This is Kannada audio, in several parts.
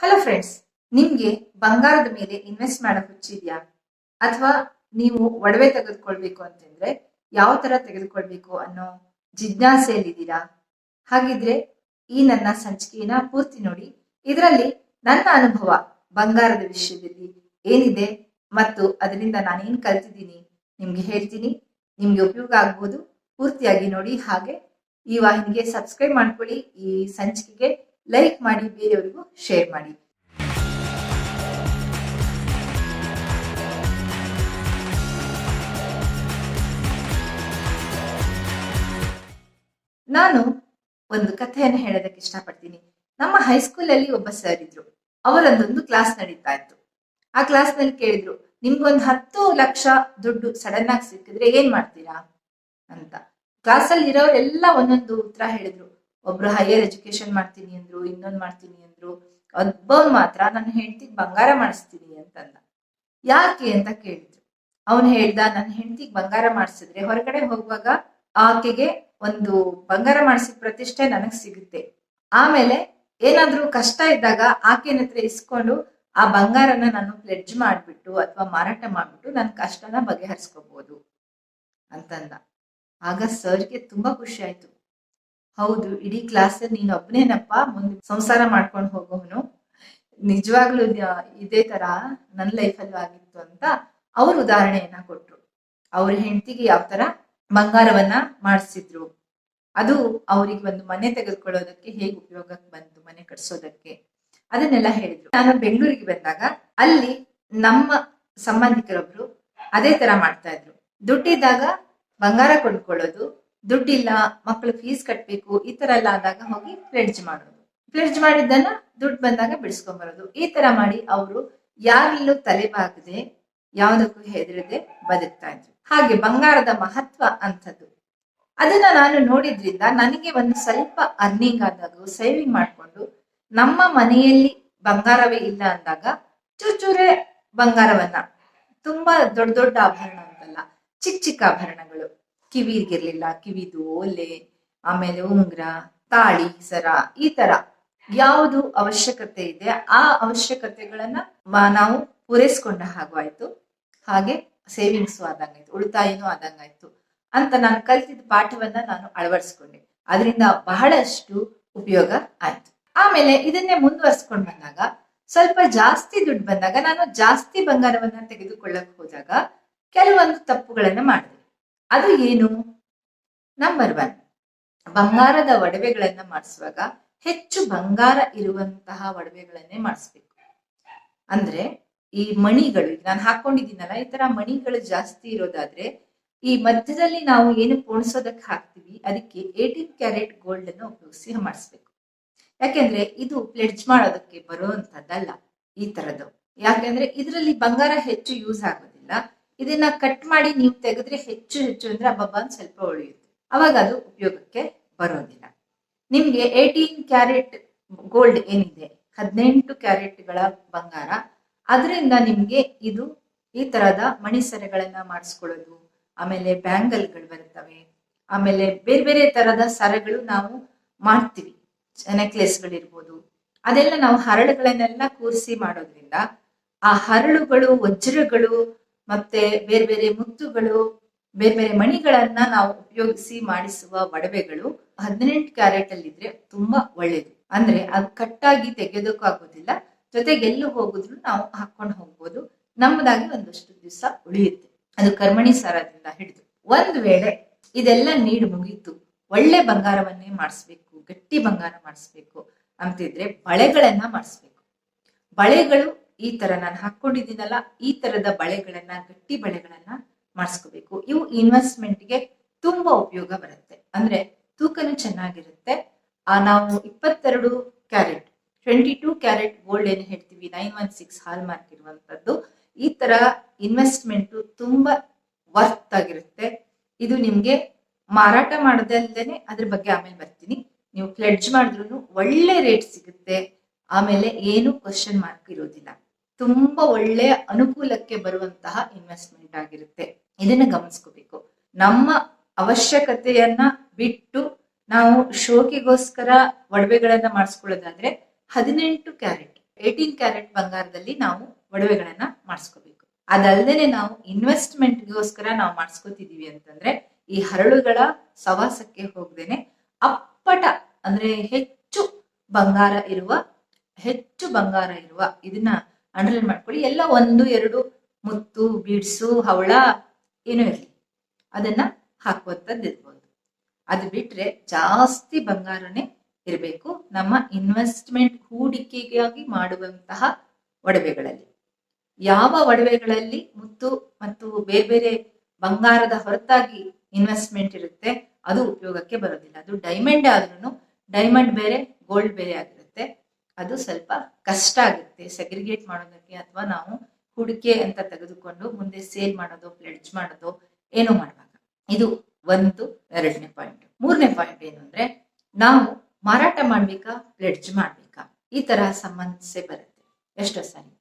ಹಲೋ ಫ್ರೆಂಡ್ಸ್, ನಿಮ್ಗೆ ಬಂಗಾರದ ಮೇಲೆ ಇನ್ವೆಸ್ಟ್ ಮಾಡಕ್ ಹುಚ್ಚಿದ್ಯಾ? ಅಥವಾ ನೀವು ಒಡವೆ ತೆಗೆದುಕೊಳ್ಬೇಕು ಅಂತಂದ್ರೆ ಯಾವ ತರ ತೆಗೆದುಕೊಳ್ಬೇಕು ಅನ್ನೋ ಜಿಜ್ಞಾಸೆಯಲ್ಲಿದ್ದೀರಾ? ಹಾಗಿದ್ರೆ ಈ ನನ್ನ ಸಂಚಿಕೆಯನ್ನ ಪೂರ್ತಿ ನೋಡಿ. ಇದರಲ್ಲಿ ನನ್ನ ಅನುಭವ ಬಂಗಾರದ ವಿಷಯದಲ್ಲಿ ಏನಿದೆ ಮತ್ತು ಅದರಿಂದ ನಾನೇನ್ ಕಲ್ತಿದ್ದೀನಿ ನಿಮ್ಗೆ ಹೇಳ್ತೀನಿ. ನಿಮ್ಗೆ ಉಪಯೋಗ ಆಗ್ಬೋದು. ಪೂರ್ತಿಯಾಗಿ ನೋಡಿ. ಹಾಗೆ ಈ ವಾಹಿನಿಗೆ ಸಬ್ಸ್ಕ್ರೈಬ್ ಮಾಡ್ಕೊಳ್ಳಿ. ಈ ಸಂಚಿಕೆಗೆ ಲೈಕ್ ಮಾಡಿ, ಬೇರೆಯವರಿಗೂ ಶೇರ್ ಮಾಡಿ. ನಾನು ಒಂದು ಕಥೆಯನ್ನು ಹೇಳೋದಕ್ಕೆ ಇಷ್ಟಪಡ್ತೀನಿ. ನಮ್ಮ ಹೈಸ್ಕೂಲ್ ಅಲ್ಲಿ ಒಬ್ಬ ಸರ್ ಇದ್ರು. ಅವರದೊಂದು ಕ್ಲಾಸ್ ನಡೀತಾ ಇತ್ತು. ಆ ಕ್ಲಾಸ್ ನಲ್ಲಿ ಕೇಳಿದ್ರು, ನಿಮ್ಗೊಂದು 10 ಲಕ್ಷ ದುಡ್ಡು ಸಡನ್ ಆಗಿ ಸಿಕ್ಕಿದ್ರೆ ಏನ್ ಮಾಡ್ತೀರಾ ಅಂತ. ಕ್ಲಾಸ್ ಅಲ್ಲಿ ಇರೋರೆಲ್ಲ ಒಂದೊಂದು ಉತ್ತರ ಹೇಳಿದ್ರು. ಒಬ್ರು ಹೈಯರ್ ಎಜುಕೇಶನ್ ಮಾಡ್ತೀನಿ ಅಂದ್ರು, ಇನ್ನೊಂದ್ ಮಾಡ್ತೀನಿ ಅಂದ್ರು. ಒಬ್ಬನ್ ಮಾತ್ರ ನನ್ನ ಹೆಂಡತಿಗೆ ಬಂಗಾರ ಮಾಡಿಸ್ತೀನಿ ಅಂತಂದ. ಯಾಕೆ ಅಂತ ಕೇಳಿದ್ರು. ಅವನ್ ಹೇಳ್ದ, ನನ್ನ ಹೆಂಡತಿಗೆ ಬಂಗಾರ ಮಾಡಿಸಿದ್ರೆ ಹೊರಗಡೆ ಹೋಗುವಾಗ ಆಕೆಗೆ ಒಂದು ಬಂಗಾರ ಮಾಡಿಸಿದ ಪ್ರತಿಷ್ಠೆ ನನಗ್ ಸಿಗುತ್ತೆ. ಆಮೇಲೆ ಏನಾದ್ರೂ ಕಷ್ಟ ಇದ್ದಾಗ ಆಕೆನ ಹತ್ರ ಇಸ್ಕೊಂಡು ಆ ಬಂಗಾರನ ನಾನು ಪ್ಲೆಡ್ಜ್ ಮಾಡ್ಬಿಟ್ಟು ಅಥವಾ ಮಾರಾಟ ಮಾಡ್ಬಿಟ್ಟು ನನ್ನ ಕಷ್ಟನ ಬಗೆಹರಿಸ್ಕೋಬಹುದು ಅಂತಂದ. ಆಗ ಸರ್ಗೆ ತುಂಬಾ ಖುಷಿ ಆಯ್ತು. ಹೌದು, ಇಡೀ ಕ್ಲಾಸ್ ನೀನ್ ಒಬ್ಬನೇನಪ್ಪ ಮುಂದೆ ಸಂಸಾರ ಮಾಡ್ಕೊಂಡು ಹೋಗೋನು. ನಿಜವಾಗ್ಲೂ ಇದೇ ತರ ನನ್ನ ಲೈಫಲ್ಲೂ ಆಗಿತ್ತು ಅಂತ ಅವ್ರ ಉದಾಹರಣೆಯನ್ನ ಕೊಟ್ರು. ಅವ್ರ ಹೆಂಡತಿಗೆ ಯಾವ ತರ ಬಂಗಾರವನ್ನ ಮಾಡಿಸಿದ್ರು, ಅದು ಅವರಿಗೆ ಒಂದು ಮನೆ ತೆಗೆದುಕೊಳ್ಳೋದಕ್ಕೆ ಹೇಗೆ ಉಪಯೋಗಕ್ಕೆ ಬಂತು, ಮನೆ ಕಟ್ಸೋದಕ್ಕೆ, ಅದನ್ನೆಲ್ಲ ಹೇಳಿದ್ರು. ನಾನು ಬೆಂಗಳೂರಿಗೆ ಬಂದಾಗ ಅಲ್ಲಿ ನಮ್ಮ ಸಂಬಂಧಿಕರೊಬ್ರು ಅದೇ ತರ ಮಾಡ್ತಾ ಇದ್ರು. ದುಡ್ಡಿದ್ದಾಗ ಬಂಗಾರ ಕೊಂಡ್ಕೊಳ್ಳೋದು, ದುಡ್ಡಿಲ್ಲ ಮಕ್ಕಳು ಫೀಸ್ ಕಟ್ಬೇಕು, ಈ ತರ ಎಲ್ಲ ಆದಾಗ ಹೋಗಿ ಪ್ಲೆಡ್ಜ್ ಮಾಡೋದು. ಪ್ಲೆಡ್ಜ್ ಮಾಡಿದ್ದನ್ನ ದುಡ್ಡು ಬಂದಾಗ ಬಿಡಿಸ್ಕೊಂಡ್ ಬರೋದು. ಈ ತರ ಮಾಡಿ ಅವರು ಯಾರಲ್ಲೂ ತಲೆ ಬಾಗದೆ ಯಾವುದಕ್ಕೂ ಹೆದರದೆ ಬದುಕ್ತಾ ಇದ್ರು. ಹಾಗೆ ಬಂಗಾರದ ಮಹತ್ವ ಅಂತದ್ದು ಅದನ್ನ ನಾನು ನೋಡಿದ್ರಿಂದ ನನಗೆ ಒಂದು ಸ್ವಲ್ಪ ಅರ್ನಿಂಗ್ ಆದಾಗ ಸೇವಿಂಗ್ ಮಾಡ್ಕೊಂಡು ನಮ್ಮ ಮನೆಯಲ್ಲಿ ಬಂಗಾರವೇ ಇಲ್ಲ ಅಂದಾಗ ಚೂಚೂರೆ ಬಂಗಾರವನ್ನ, ತುಂಬಾ ದೊಡ್ಡ ದೊಡ್ಡ ಆಭರಣ ಅಂತಲ್ಲ, ಚಿಕ್ಕ ಚಿಕ್ಕ ಆಭರಣಗಳು, ಕಿವಿಗಿರ್ಲಿಲ್ಲ, ಕಿವಿದು ಓಲೆ, ಆಮೇಲೆ ಉಂಗ್ರ, ತಾಳಿ, ಸರ, ಈ ತರ ಯಾವುದು ಅವಶ್ಯಕತೆ ಇದೆ ಆ ಅವಶ್ಯಕತೆಗಳನ್ನ ನಾವು ಪೂರೈಸ್ಕೊಂಡ ಹಾಗಾಯ್ತು. ಹಾಗೆ ಸೇವಿಂಗ್ಸು ಆದಂಗಾಯ್ತು, ಉಳಿತಾಯನೂ ಆದಂಗಾಯ್ತು ಅಂತ ನಾನು ಕಲ್ತಿದ್ದ ಪಾಠವನ್ನ ನಾನು ಅಳವಡಿಸ್ಕೊಂಡೆ. ಅದರಿಂದ ಬಹಳಷ್ಟು ಉಪಯೋಗ ಆಯ್ತು. ಆಮೇಲೆ ಇದನ್ನೇ ಮುಂದುವರ್ಸ್ಕೊಂಡ್ ಬಂದಾಗ ಸ್ವಲ್ಪ ಜಾಸ್ತಿ ದುಡ್ಡು ಬಂದಾಗ ನಾನು ಜಾಸ್ತಿ ಬಂಗಾರವನ್ನ ತೆಗೆದುಕೊಳ್ಳಕ್ ಹೋದಾಗ ಕೆಲವೊಂದು ತಪ್ಪುಗಳನ್ನ ಮಾಡಿದೆ. ಅದು ಏನು? ನಂಬರ್ 1, ಬಂಗಾರದ ಒಡವೆಗಳನ್ನ ಮಾಡಿಸುವಾಗ ಹೆಚ್ಚು ಬಂಗಾರ ಇರುವಂತಹ ಒಡವೆಗಳನ್ನೇ ಮಾಡಿಸ್ಬೇಕು. ಅಂದ್ರೆ ಈ ಮಣಿಗಳು, ನಾನು ಹಾಕೊಂಡಿದ್ದೀನಲ್ಲ, ಈ ತರ ಮಣಿಗಳು ಜಾಸ್ತಿ ಇರೋದಾದ್ರೆ ಈ ಮಧ್ಯದಲ್ಲಿ ನಾವು ಏನು ಪೋಣಿಸೋದಕ್ಕೆ ಹಾಕ್ತಿವಿ ಅದಕ್ಕೆ 18 ಕ್ಯಾರೆಟ್ ಗೋಲ್ಡ್ ಅನ್ನು ಉಪಯೋಗಿಸಿ ಮಾಡಿಸ್ಬೇಕು. ಯಾಕೆಂದ್ರೆ ಇದು ಪ್ಲೆಡ್ಜ್ ಮಾಡೋದಕ್ಕೆ ಬರುವಂತದ್ದಲ್ಲ ಈ ತರದ್ದು. ಯಾಕೆಂದ್ರೆ ಇದರಲ್ಲಿ ಬಂಗಾರ ಹೆಚ್ಚು ಯೂಸ್ ಆಗೋದಿಲ್ಲ. ಇದನ್ನ ಕಟ್ ಮಾಡಿ ನೀವು ತೆಗೆದ್ರೆ ಹೆಚ್ಚು ಹೆಚ್ಚು ಅಂದ್ರೆ ಅಬ್ಬಬ್ಬ ಸ್ವಲ್ಪ ಉಳಿಯುತ್ತೆ, ಅವಾಗ ಅದು ಉಪಯೋಗಕ್ಕೆ ಬರೋದಿಲ್ಲ. ನಿಮ್ಗೆ 18 ಕ್ಯಾರೆಟ್ ಗೋಲ್ಡ್ ಏನಿದೆ, 18 ಕ್ಯಾರೆಟ್ಗಳ ಬಂಗಾರ, ಅದರಿಂದ ನಿಮ್ಗೆ ಇದು ಈ ತರದ ಮಣಿಸರಗಳನ್ನ ಮಾಡಿಸ್ಕೊಳ್ಳೋದು, ಆಮೇಲೆ ಬ್ಯಾಂಗಲ್ಗಳು ಬರ್ತವೆ, ಆಮೇಲೆ ಬೇರೆ ಬೇರೆ ತರದ ಸರಗಳು ನಾವು ಮಾಡ್ತೀವಿ, ನೆಕ್ಲೆಸ್ಗಳಿರ್ಬೋದು, ಅದೆಲ್ಲ ನಾವು ಹರಳುಗಳನ್ನೆಲ್ಲ ಕೂರಿಸಿ ಮಾಡೋದ್ರಿಂದ ಆ ಹರಳುಗಳು, ವಜ್ರಗಳು, ಮತ್ತೆ ಬೇರೆ ಬೇರೆ ಮುತ್ತುಗಳು, ಬೇರೆ ಬೇರೆ ಮಣಿಗಳನ್ನ ನಾವು ಉಪಯೋಗಿಸಿ ಮಾಡಿಸುವ ಒಡವೆಗಳು 18 ಕ್ಯಾರೆಟ್ ಅಲ್ಲಿ ಇದ್ರೆ ತುಂಬಾ ಒಳ್ಳೇದು. ಅಂದ್ರೆ ಅದು ಕಟ್ಟಾಗಿ ತೆಗೆಯೋದಕ್ಕೂ ಆಗೋದಿಲ್ಲ, ಜೊತೆಗೆ ಎಲ್ಲೂ ಹೋಗುದ್ರು ನಾವು ಹಾಕೊಂಡು ಹೋಗ್ಬೋದು, ನಮ್ಮದಾಗಿ ಒಂದಷ್ಟು ದಿವಸ ಉಳಿಯುತ್ತೆ. ಅದು ಕರ್ಮಣಿ ಸರದಿಂದ ಹಿಡಿದು. ಒಂದ್ ವೇಳೆ ಇದೆಲ್ಲ ನೀಡು ಮುಗೀತು, ಒಳ್ಳೆ ಬಂಗಾರವನ್ನೇ ಮಾಡಿಸ್ಬೇಕು, ಗಟ್ಟಿ ಬಂಗಾರ ಮಾಡಿಸ್ಬೇಕು ಅಂತಿದ್ರೆ ಬಳೆಗಳನ್ನ ಮಾಡಿಸ್ಬೇಕು. ಬಳೆಗಳು ಈ ತರ ನಾನು ಹಾಕೊಂಡಿದ್ದೀನಲ್ಲ, ಈ ತರದ ಬಳೆಗಳನ್ನ, ಗಟ್ಟಿ ಬಳೆಗಳನ್ನ ಮಾಡಿಸ್ಕೋಬೇಕು. ಇವು ಇನ್ವೆಸ್ಟ್ಮೆಂಟ್ಗೆ ತುಂಬಾ ಉಪಯೋಗ ಬರುತ್ತೆ. ಅಂದ್ರೆ ತೂಕನು ಚೆನ್ನಾಗಿರುತ್ತೆ. ನಾವು 22 ಕ್ಯಾರೆಟ್ 22 ಕ್ಯಾರೆಟ್ ಗೋಲ್ಡ್ ಏನು ಹೇಳ್ತೀವಿ, 916 ಹಾಲ್ ಮಾರ್ಕ್ ಇರುವಂತದ್ದು, ಈ ತರ ಇನ್ವೆಸ್ಟ್ಮೆಂಟ್ ತುಂಬಾ ವರ್ತ್ ಆಗಿರುತ್ತೆ. ಇದು ನಿಮ್ಗೆ ಮಾರಾಟ ಮಾಡೋದಲ್ದೇನೆ, ಅದ್ರ ಬಗ್ಗೆ ಆಮೇಲೆ ಬರ್ತೀನಿ, ನೀವು ಪ್ಲೆಡ್ಜ್ ಮಾಡಿದ್ರು ಒಳ್ಳೆ ರೇಟ್ ಸಿಗುತ್ತೆ. ಆಮೇಲೆ ಏನು ಕ್ವಶನ್ ಮಾರ್ಕ್ ಇರೋದಿಲ್ಲ. ತುಂಬಾ ಒಳ್ಳೆ ಅನುಕೂಲಕ್ಕೆ ಬರುವಂತಹ ಇನ್ವೆಸ್ಟ್ಮೆಂಟ್ ಆಗಿರುತ್ತೆ. ಇದನ್ನ ಗಮನಿಸ್ಕೋಬೇಕು. ನಮ್ಮ ಅವಶ್ಯಕತೆಯನ್ನ ಬಿಟ್ಟು ನಾವು ಶೋಕಿಗೋಸ್ಕರ ಒಡವೆಗಳನ್ನ ಮಾಡಿಸ್ಕೊಳ್ಳೋದಾದ್ರೆ 18 ಕ್ಯಾರೆಟ್ 18 ಕ್ಯಾರೆಟ್ ಬಂಗಾರದಲ್ಲಿ ನಾವು ಒಡವೆಗಳನ್ನ ಮಾಡಿಸ್ಕೋಬೇಕು. ಅದಲ್ಲದೆ ನಾವು ಇನ್ವೆಸ್ಟ್ಮೆಂಟ್ಗೋಸ್ಕರ ನಾವು ಮಾಡಿಸ್ಕೋತಿದೀವಿ ಅಂತಂದ್ರೆ ಈ ಹರಳುಗಳ ಸವಾಸಕ್ಕೆ ಹೋಗದೇನೆ ಅಪ್ಪಟ ಅಂದ್ರೆ ಹೆಚ್ಚು ಬಂಗಾರ ಇರುವ ಇದನ್ನ ಅಂಡರ್ಲೈನ್ ಮಾಡ್ಕೊಳ್ಳಿ. ಎಲ್ಲ 1-2 ಮುತ್ತು, ಬೀಡ್ಸು, ಹವಳ ಏನೂ ಇರಲಿ, ಅದನ್ನ ಹಾಕುವಂಥದ್ದು ಇರ್ಬೋದು. ಅದು ಬಿಟ್ರೆ ಜಾಸ್ತಿ ಬಂಗಾರನೇ ಇರಬೇಕು ನಮ್ಮ ಇನ್ವೆಸ್ಟ್ಮೆಂಟ್ ಹೂಡಿಕೆಗಾಗಿ ಮಾಡುವಂತಹ ಒಡವೆಗಳಲ್ಲಿ. ಯಾವ ಒಡವೆಗಳಲ್ಲಿ ಮುತ್ತು ಮತ್ತು ಬೇರೆ ಬೇರೆ ಬಂಗಾರದ ಹೊರತಾಗಿ ಇನ್ವೆಸ್ಟ್ಮೆಂಟ್ ಇರುತ್ತೆ ಅದು ಉಪಯೋಗಕ್ಕೆ ಬರೋದಿಲ್ಲ. ಅದು ಡೈಮಂಡ್ ಆದ್ರೂ ಡೈಮಂಡ್ ಬೇರೆ, ಗೋಲ್ಡ್ ಬೇರೆ ಆಗಿರುತ್ತೆ. ಅದು ಸ್ವಲ್ಪ ಕಷ್ಟ ಆಗುತ್ತೆ ಸೆಗ್ರಿಗೇಟ್ ಮಾಡೋದಕ್ಕೆ, ಅಥವಾ ನಾವು ಹೂಡಿಕೆ ಅಂತ ತೆಗೆದುಕೊಂಡು ಮುಂದೆ ಸೇಲ್ ಮಾಡೋದು, ಪ್ಲೆಡ್ಜ್ ಮಾಡೋದು ಏನೋ ಮಾಡುವಾಗ. ಇದು 2ನೇ ಪಾಯಿಂಟ್. 3ನೇ ಪಾಯಿಂಟ್ ಏನು ಅಂದ್ರೆ, ನಾವು ಮಾರಾಟ ಮಾಡ್ಬೇಕಾ ಪ್ಲೆಡ್ಜ್ ಮಾಡ್ಬೇಕಾ, ಈ ತರಹ ಸಮಸ್ಯೆ ಬರುತ್ತೆ ಎಷ್ಟೋ ಸಾರಿ.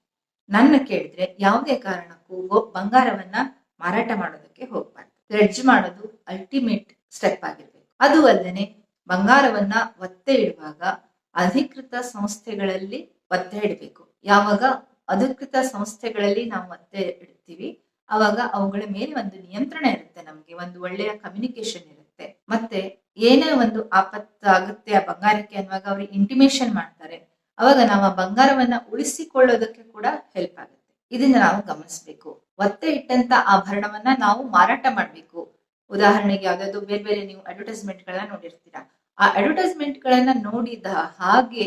ನನ್ನ ಕೇಳಿದ್ರೆ ಯಾವುದೇ ಕಾರಣಕ್ಕೂ ಬಂಗಾರವನ್ನ ಮಾರಾಟ ಮಾಡೋದಕ್ಕೆ ಹೋಗ್ಬಾರ್ದು. ಪ್ಲೆಡ್ಜ್ ಮಾಡೋದು ಅಲ್ಟಿಮೇಟ್ ಸ್ಟೆಪ್ ಆಗಿರ್ಬೇಕು. ಅದು ಅಲ್ಲದೆ ಬಂಗಾರವನ್ನ ಒತ್ತೆ ಇಡುವಾಗ ಅಧಿಕೃತ ಸಂಸ್ಥೆಗಳಲ್ಲಿ ಒತ್ತೆ ಇಡಬೇಕು. ಯಾವಾಗ ಅಧಿಕೃತ ಸಂಸ್ಥೆಗಳಲ್ಲಿ ನಾವು ಒತ್ತೆ ಇಡ್ತೀವಿ ಅವಾಗ ಅವುಗಳ ಮೇಲೆ ಒಂದು ನಿಯಂತ್ರಣ ಇರುತ್ತೆ, ನಮ್ಗೆ ಒಂದು ಒಳ್ಳೆಯ ಕಮ್ಯುನಿಕೇಶನ್ ಇರುತ್ತೆ. ಮತ್ತೆ ಏನೇ ಒಂದು ಆಪತ್ತು ಆಗುತ್ತೆ ಆ ಬಂಗಾರಕ್ಕೆ ಅನ್ನುವಾಗ ಅವ್ರಿಗೆ ಇಂಟಿಮೇಶನ್ ಮಾಡ್ತಾರೆ. ಅವಾಗ ನಾವು ಆ ಬಂಗಾರವನ್ನ ಉಳಿಸಿಕೊಳ್ಳೋದಕ್ಕೆ ಕೂಡ ಹೆಲ್ಪ್ ಆಗುತ್ತೆ. ಇದನ್ನ ನಾವು ಗಮನಿಸಬೇಕು. ಒತ್ತೆ ಇಟ್ಟಂತ ಆಭರಣವನ್ನ ನಾವು ಮಾರಾಟ ಮಾಡ್ಬೇಕು. ಉದಾಹರಣೆಗೆ ಯಾವ್ದಾದ್ರು ಬೇರೆ ಬೇರೆ ನೀವು ಅಡ್ವರ್ಟೈಸ್ಮೆಂಟ್ ಗಳನ್ನ ನೋಡಿರ್ತೀರಾ. ಆ ಅಡ್ವರ್ಟೈಸ್ಮೆಂಟ್ ಗಳನ್ನ ನೋಡಿದ ಹಾಗೆ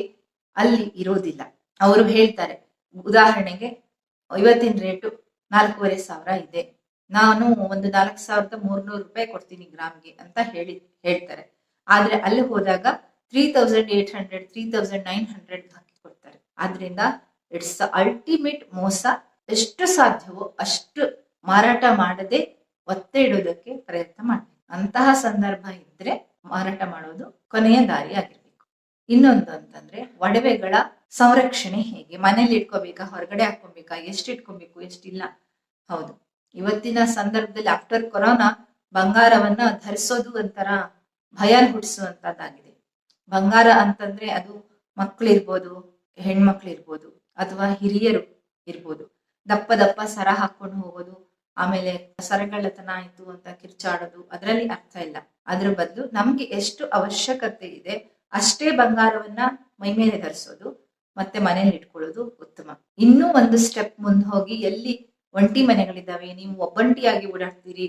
ಅಲ್ಲಿ ಇರೋದಿಲ್ಲ. ಅವರು ಹೇಳ್ತಾರೆ, ಉದಾಹರಣೆಗೆ ಇವತ್ತಿನ ರೇಟು 4,500 ಇದೆ, ನಾನು ಒಂದು 4,300 ರೂಪಾಯಿ ಕೊಡ್ತೀನಿ ಗ್ರಾಮ್ಗೆ ಅಂತ ಹೇಳ್ತಾರೆ. ಆದ್ರೆ ಅಲ್ಲಿ ಹೋದಾಗ 3,800 3,900 ಹಾಕಿ ಕೊಡ್ತಾರೆ. ಆದ್ರಿಂದ ಇಟ್ಸ್ ಅಲ್ಟಿಮೇಟ್ ಮೋಸ. ಎಷ್ಟು ಸಾಧ್ಯವೋ ಅಷ್ಟು ಮಾರಾಟ ಮಾಡದೆ ಒತ್ತೆ ಇಡೋದಕ್ಕೆ ಪ್ರಯತ್ನ ಮಾಡ್ಬೇಕು. ಅಂತಹ ಸಂದರ್ಭ ಇದ್ರೆ ಮಾರಾಟ ಮಾಡೋದು ಕೊನೆಯ ದಾರಿ ಆಗಿರ್ಬೇಕು. ಇನ್ನೊಂದು ಅಂತಂದ್ರೆ ಒಡವೆಗಳ ಸಂರಕ್ಷಣೆ ಹೇಗೆ, ಮನೇಲಿ ಇಟ್ಕೋಬೇಕಾ, ಹೊರಗಡೆ ಹಾಕೊಬೇಕಾ, ಎಷ್ಟು ಇಟ್ಕೊಬೇಕು, ಎಷ್ಟಿಲ್ಲ. ಹೌದು, ಇವತ್ತಿನ ಸಂದರ್ಭದಲ್ಲಿ ಆಫ್ಟರ್ ಕೊರೋನಾ ಬಂಗಾರವನ್ನ ಧರಿಸೋದು ಒಂಥರ ಭಯ ಹುಟ್ಟಿಸುವಂತದ್ದಾಗಿದೆ. ಬಂಗಾರ ಅಂತಂದ್ರೆ ಅದು ಮಕ್ಕಳಿರ್ಬೋದು, ಹೆಣ್ಮಕ್ಳಿರ್ಬೋದು, ಅಥವಾ ಹಿರಿಯರು ಇರ್ಬೋದು. ದಪ್ಪ ದಪ್ಪ ಸರ ಹಾಕೊಂಡು ಹೋಗೋದು, ಆಮೇಲೆ ಸರಗಳತನ ಆಯ್ತು ಅಂತ ಕಿರ್ಚಾಡೋದು, ಅದರಲ್ಲಿ ಅರ್ಥ ಇಲ್ಲ. ಅದ್ರ ಬದಲು ನಮ್ಗೆ ಎಷ್ಟು ಅವಶ್ಯಕತೆ ಇದೆ ಅಷ್ಟೇ ಬಂಗಾರವನ್ನ ಮೈ ಮೇಲೆ ಧರಿಸೋದು ಮತ್ತೆ ಮನೇಲಿ ಇಟ್ಕೊಳ್ಳೋದು ಉತ್ತಮ. ಇನ್ನೂ ಒಂದು ಸ್ಟೆಪ್ ಮುಂದೆ ಹೋಗಿ, ಎಲ್ಲಿ ಒಂಟಿ ಮನೆಗಳಿದ್ದಾವೆ, ನೀವು ಒಬ್ಬಂಟಿಯಾಗಿ ಓಡಾಡ್ತೀರಿ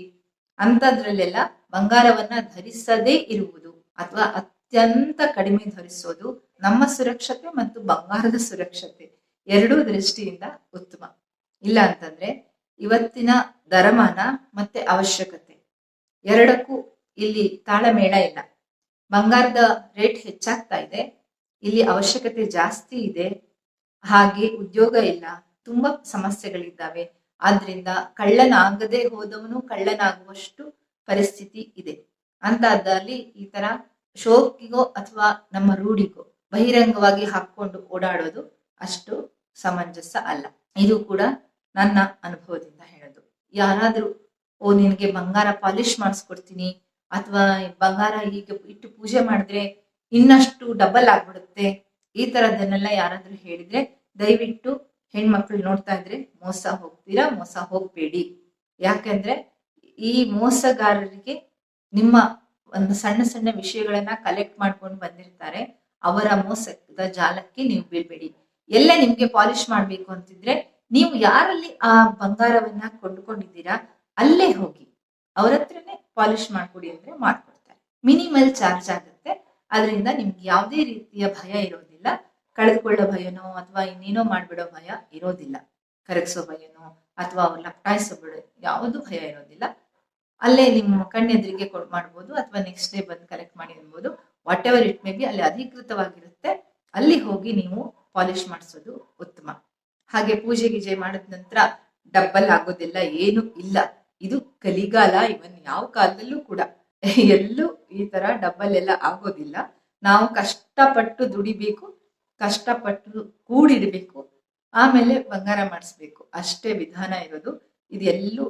ಅಂತದ್ರಲ್ಲೆಲ್ಲ ಬಂಗಾರವನ್ನ ಧರಿಸದೇ ಇರುವುದು ಅಥವಾ ಅತ್ಯಂತ ಕಡಿಮೆ ಧರಿಸೋದು ನಮ್ಮ ಸುರಕ್ಷತೆ ಮತ್ತು ಬಂಗಾರದ ಸುರಕ್ಷತೆ ಎರಡೂ ದೃಷ್ಟಿಯಿಂದ ಉತ್ತಮ. ಇಲ್ಲ ಅಂತಂದ್ರೆ ಇವತ್ತಿನ ದರಮಾನ ಮತ್ತೆ ಅವಶ್ಯಕತೆ ಎರಡಕ್ಕೂ ಇಲ್ಲಿ ತಾಳಮೇಳ ಇಲ್ಲ. ಬಂಗಾರದ ರೇಟ್ ಹೆಚ್ಚಾಗ್ತಾ ಇದೆ, ಇಲ್ಲಿ ಅವಶ್ಯಕತೆ ಜಾಸ್ತಿ ಇದೆ, ಹಾಗೆ ಉದ್ಯೋಗ ಇಲ್ಲ, ತುಂಬಾ ಸಮಸ್ಯೆಗಳಿದ್ದಾವೆ. ಆದ್ರಿಂದ ಕಳ್ಳನಾಗದೆ ಹೋದವನು ಕಳ್ಳನಾಗುವಷ್ಟು ಪರಿಸ್ಥಿತಿ ಇದೆ. ಅಂತದ್ದಲ್ಲಿ ಈ ತರ ಶೋಕಿಗೋ ಅಥವಾ ನಮ್ಮ ರೂಢಿಗೋ ಬಹಿರಂಗವಾಗಿ ಹಾಕೊಂಡು ಓಡಾಡೋದು ಅಷ್ಟು ಸಮಂಜಸ ಅಲ್ಲ. ಇದು ಕೂಡ ನನ್ನ ಅನುಭವದಿಂದ ಹೇಳೋದು. ಯಾರಾದ್ರೂ ನಿನ್ಗೆ ಬಂಗಾರ ಪಾಲಿಶ್ ಮಾಡಿಸ್ಕೊಡ್ತೀನಿ ಅಥವಾ ಬಂಗಾರ ಹೀಗೆ ಇಟ್ಟು ಪೂಜೆ ಮಾಡಿದ್ರೆ ಇನ್ನಷ್ಟು ಡಬಲ್ ಆಗ್ಬಿಡುತ್ತೆ, ಈ ತರದನ್ನೆಲ್ಲ ಯಾರಾದ್ರೂ ಹೇಳಿದ್ರೆ ದಯವಿಟ್ಟು ಹೆಣ್ಮಕ್ಳು ನೋಡ್ತಾ ಇದ್ರೆ ಮೋಸ ಹೋಗ್ತೀರಾ, ಮೋಸ ಹೋಗ್ಬೇಡಿ. ಯಾಕಂದ್ರೆ ಈ ಮೋಸಗಾರರಿಗೆ ನಿಮ್ಮ ಒಂದು ಸಣ್ಣ ಸಣ್ಣ ವಿಷಯಗಳನ್ನ ಕಲೆಕ್ಟ್ ಮಾಡ್ಕೊಂಡು ಬಂದಿರ್ತಾರೆ. ಅವರ ಮೋಸದ ಜಾಲಕ್ಕೆ ನೀವು ಬೀಳ್ಬೇಡಿ. ಎಲ್ಲ ನಿಮ್ಗೆ ಪಾಲಿಶ್ ಮಾಡ್ಬೇಕು ಅಂತಿದ್ರೆ ನೀವು ಯಾರಲ್ಲಿ ಆ ಬಂಗಾರವನ್ನ ಕೊಂಡ್ಕೊಂಡಿದ್ದೀರಾ ಅಲ್ಲೇ ಹೋಗಿ ಅವ್ರ ಹತ್ರನೇ ಪಾಲಿಶ್ ಮಾಡ್ಕೊಡಿ ಅಂದ್ರೆ ಮಾಡ್ಕೊಡ್ತಾರೆ. ಮಿನಿಮಲ್ ಚಾರ್ಜ್ ಆಗುತ್ತೆ. ಅದರಿಂದ ನಿಮ್ಗೆ ಯಾವುದೇ ರೀತಿಯ ಭಯ ಇರೋದಿಲ್ಲ. ಕಳೆದುಕೊಳ್ಳೋ ಭಯನೋ ಅಥವಾ ಇನ್ನೇನೋ ಮಾಡ್ಬಿಡೋ ಭಯ ಇರೋದಿಲ್ಲ. ಕರಗಿಸೋ ಭಯನೋ ಅಥವಾ ಅವ್ರು ಲಪ್ಟಾಯಿಸೋ ಯಾವುದು ಭಯ ಇರೋದಿಲ್ಲ. ಅಲ್ಲೇ ನಿಮ್ಮ ಕಣ್ಣೆದುರಿಗೆ ಮಾಡ್ಬೋದು ಅಥವಾ ನೆಕ್ಸ್ಟ್ ಡೇ ಬಂದು ಕಲೆಕ್ಟ್ ಮಾಡಿ ಅನ್ಬೋದು. What ever it may be ಅಲ್ಲಿ ಅಧಿಕೃತವಾಗಿರುತ್ತೆ, ಅಲ್ಲಿ ಹೋಗಿ ನೀವು ಪಾಲಿಶ್ ಮಾಡಿಸೋದು ಉತ್ತಮ. ಹಾಗೆ ಪೂಜೆ ಗೀಜೆ ಮಾಡಿದ ನಂತರ ಡಬ್ಬಲ್ ಆಗೋದಿಲ್ಲ, ಏನು ಇಲ್ಲ. ಇದು ಕಲಿಗಾಲ. ಇವನ್ ಯಾವ ಕಾಲದಲ್ಲೂ ಕೂಡ ಎಲ್ಲೂ ಈ ತರ ಡಬ್ಬಲ್ ಎಲ್ಲ ಆಗೋದಿಲ್ಲ. ನಾವು ಕಷ್ಟಪಟ್ಟು ದುಡಿಬೇಕು, ಕಷ್ಟಪಟ್ಟು ಕೂಡಿಡ್ಬೇಕು, ಆಮೇಲೆ ಬಂಗಾರ ಮಾಡಿಸ್ಬೇಕು, ಅಷ್ಟೇ ವಿಧಾನ ಇರೋದು. ಇದೆಲ್ಲೂ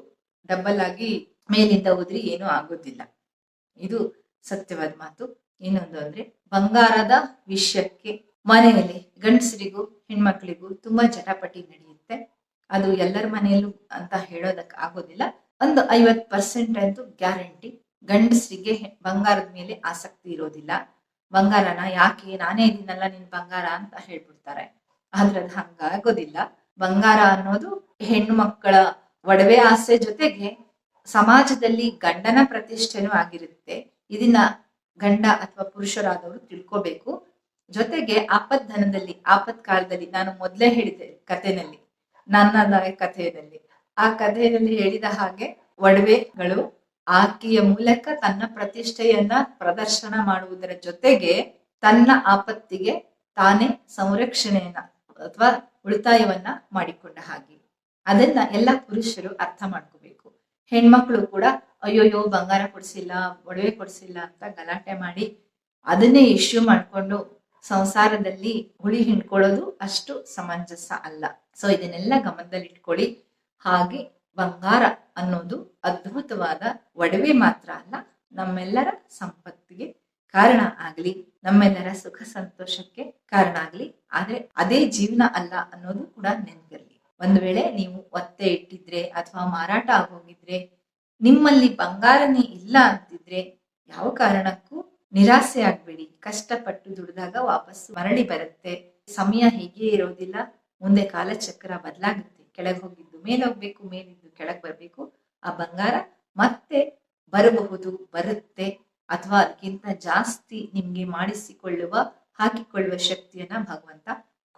ಡಬ್ಬಲ್ ಆಗಿ ಮೇಲಿಂದ ಉದ್ರಿ ಏನೂ ಆಗೋದಿಲ್ಲ. ಇದು ಸತ್ಯವಾದ ಮಾತು. ಇನ್ನೊಂದು ಅಂದ್ರೆ ಬಂಗಾರದ ವಿಷಯಕ್ಕೆ ಮನೆಯಲ್ಲಿ ಗಂಡಸರಿಗೂ ಹೆಣ್ಮಕ್ಳಿಗೂ ತುಂಬಾ ಜಟಾಪಟಿ ನಡೆಯುತ್ತೆ. ಅದು ಎಲ್ಲರ ಮನೆಯಲ್ಲೂ ಅಂತ ಹೇಳೋದಕ್ಕೆ ಆಗೋದಿಲ್ಲ. ಒಂದು 50% ಅಂತೂ ಗ್ಯಾರಂಟಿ ಗಂಡಸರಿಗೆ ಬಂಗಾರದ ಮೇಲೆ ಆಸಕ್ತಿ ಇರೋದಿಲ್ಲ. ಬಂಗಾರನ ಯಾಕೆ, ನಾನೇ ಇದೀನಲ್ಲ ನಿನ್ ಬಂಗಾರ ಅಂತ ಹೇಳ್ಬಿಡ್ತಾರೆ. ಆದ್ರೆ ಅದು ಹಂಗಾಗೋದಿಲ್ಲ. ಬಂಗಾರ ಅನ್ನೋದು ಹೆಣ್ಣು ಮಕ್ಕಳ ಒಡವೆ ಆಸೆ ಜೊತೆಗೆ ಸಮಾಜದಲ್ಲಿ ಗಂಡನ ಪ್ರತಿಷ್ಠೆನೂ ಆಗಿರುತ್ತೆ. ಇದನ್ನ ಗಂಡ ಅಥವಾ ಪುರುಷರಾದವರು ತಿಳ್ಕೋಬೇಕು. ಜೊತೆಗೆ ಆಪತ್ ಕಾಲದಲ್ಲಿ ನಾನು ಮೊದಲೇ ಹೇಳಿದೆ ಕಥೆನಲ್ಲಿ, ನನ್ನ ಕಥೆಯಲ್ಲಿ, ಆ ಕಥೆಯಲ್ಲಿ ಹೇಳಿದ ಹಾಗೆ ಒಡವೆಗಳು ಆಕೆಯ ಮೂಲಕ ತನ್ನ ಪ್ರತಿಷ್ಠೆಯನ್ನ ಪ್ರದರ್ಶನ ಮಾಡುವುದರ ಜೊತೆಗೆ ತನ್ನ ಆಪತ್ತಿಗೆ ತಾನೇ ಸಂರಕ್ಷಣೆಯನ್ನ ಅಥವಾ ಉಳಿತಾಯವನ್ನ ಮಾಡಿಕೊಂಡ ಹಾಗೆ. ಅದನ್ನ ಎಲ್ಲ ಪುರುಷರು ಅರ್ಥ ಮಾಡ್ಕೋಬೇಕು. ಹೆಣ್ಮಕ್ಳು ಕೂಡ ಅಯ್ಯೋಯ್ಯೋ ಬಂಗಾರ ಕೊಡ್ಸಿಲ್ಲ, ಒಡವೆ ಕೊಡ್ಸಿಲ್ಲ ಅಂತ ಗಲಾಟೆ ಮಾಡಿ ಅದನ್ನೇ ಇಶ್ಯೂ ಮಾಡ್ಕೊಂಡು ಸಂಸಾರದಲ್ಲಿ ಹುಳಿ ಹಿಂಡ್ಕೊಳ್ಳೋದು ಅಷ್ಟು ಸಮಂಜಸ ಅಲ್ಲ. ಸೊ ಇದನ್ನೆಲ್ಲ ಗಮನದಲ್ಲಿಟ್ಕೊಳ್ಳಿ. ಹಾಗೆ ಬಂಗಾರ ಅನ್ನೋದು ಅದ್ಭುತವಾದ ಒಡವೆ ಮಾತ್ರ ಅಲ್ಲ, ನಮ್ಮೆಲ್ಲರ ಸಂಪತ್ತಿಗೆ ಕಾರಣ ಆಗ್ಲಿ, ನಮ್ಮೆಲ್ಲರ ಸುಖ ಸಂತೋಷಕ್ಕೆ ಕಾರಣ ಆಗ್ಲಿ. ಆದ್ರೆ ಅದೇ ಜೀವನ ಅಲ್ಲ ಅನ್ನೋದು ಕೂಡ ನೆನಪಿರ್ಲಿ. ಒಂದು ವೇಳೆ ನೀವು ಒತ್ತೆ ಇಟ್ಟಿದ್ರೆ ಅಥವಾ ಮಾರಾಟ ಆಗೋಗಿದ್ರೆ, ನಿಮ್ಮಲ್ಲಿ ಬಂಗಾರನೇ ಇಲ್ಲ ಅಂತಿದ್ರೆ ಯಾವ ಕಾರಣಕ್ಕೂ ನಿರಾಸೆ ಆಗ್ಬೇಡಿ. ಕಷ್ಟಪಟ್ಟು ದುಡಿದಾಗ ವಾಪಸ್ ಮರಳಿ ಬರುತ್ತೆ. ಸಮಯ ಹೀಗೆ ಇರೋದಿಲ್ಲ. ಮುಂದೆ ಕಾಲಚಕ್ರ ಬದಲಾಗುತ್ತೆ. ಕೆಳಗೆ ಹೋಗಿದ್ದು ಮೇಲೆ ಹೋಗ್ಬೇಕು, ಮೇಲಿದ್ದು ಕೆಳಗೆ ಬರ್ಬೇಕು. ಆ ಬಂಗಾರ ಮತ್ತೆ ಬರಬಹುದು, ಬರುತ್ತೆ, ಅಥವಾ ಅದಕ್ಕಿಂತ ಜಾಸ್ತಿ ನಿಮ್ಗೆ ಹಾಕಿಕೊಳ್ಳುವ ಶಕ್ತಿಯನ್ನ ಭಗವಂತ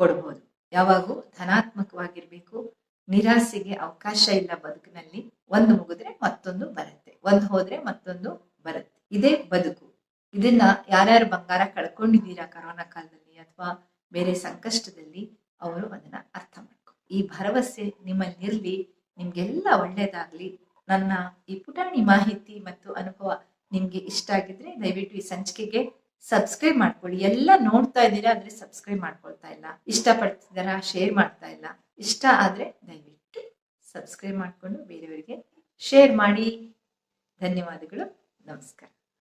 ಕೊಡಬಹುದು. ಯಾವಾಗೂ ಧನಾತ್ಮಕವಾಗಿರ್ಬೇಕು. ನಿರಾಸೆಗೆ ಅವಕಾಶ ಇಲ್ಲ ಬದುಕಿನಲ್ಲಿ. ಒಂದು ಮುಗಿದ್ರೆ ಮತ್ತೊಂದು ಬರುತ್ತೆ, ಒಂದು ಹೋದ್ರೆ ಮತ್ತೊಂದು ಬರುತ್ತೆ. ಇದೇ ಬದುಕು. ಇದನ್ನ ಯಾರ್ಯಾರು ಬಂಗಾರ ಕಳ್ಕೊಂಡಿದ್ದೀರಾ ಕರೋನಾ ಕಾಲದಲ್ಲಿ ಅಥವಾ ಬೇರೆ ಸಂಕಷ್ಟದಲ್ಲಿ, ಅವರು ಅದನ್ನ ಅರ್ಥ ಮಾಡ್ಕೊ. ಈ ಭರವಸೆ ನಿಮ್ಮಲ್ಲಿರ್ಲಿ. ನಿಮ್ಗೆಲ್ಲ ಒಳ್ಳೇದಾಗ್ಲಿ. ನನ್ನ ಈ ಪುಟಾಣಿ ಮಾಹಿತಿ ಮತ್ತು ಅನುಭವ ನಿಮ್ಗೆ ಇಷ್ಟ ಆಗಿದ್ರೆ ದಯವಿಟ್ಟು ಈ ಸಂಚಿಕೆಗೆ ಸಬ್ಸ್ಕ್ರೈಬ್ ಮಾಡ್ಕೊಳ್ಳಿ. ಎಲ್ಲ ನೋಡ್ತಾ ಇದ್ದೀರಾ ಆದ್ರೆ ಸಬ್ಸ್ಕ್ರೈಬ್ ಮಾಡ್ಕೊಳ್ತಾ ಇಲ್ಲ. ಇಷ್ಟ ಪಡ್ತಿದಾರಾ, ಶೇರ್ ಮಾಡ್ತಾ ಇಲ್ಲ. ಇಷ್ಟ ಆದ್ರೆ ದಯವಿಟ್ಟು ಸಬ್ಸ್ಕ್ರೈಬ್ ಮಾಡ್ಕೊಂಡು ಬೇರೆಯವರಿಗೆ ಶೇರ್ ಮಾಡಿ. ಧನ್ಯವಾದಗಳು. ನಮಸ್ಕಾರ.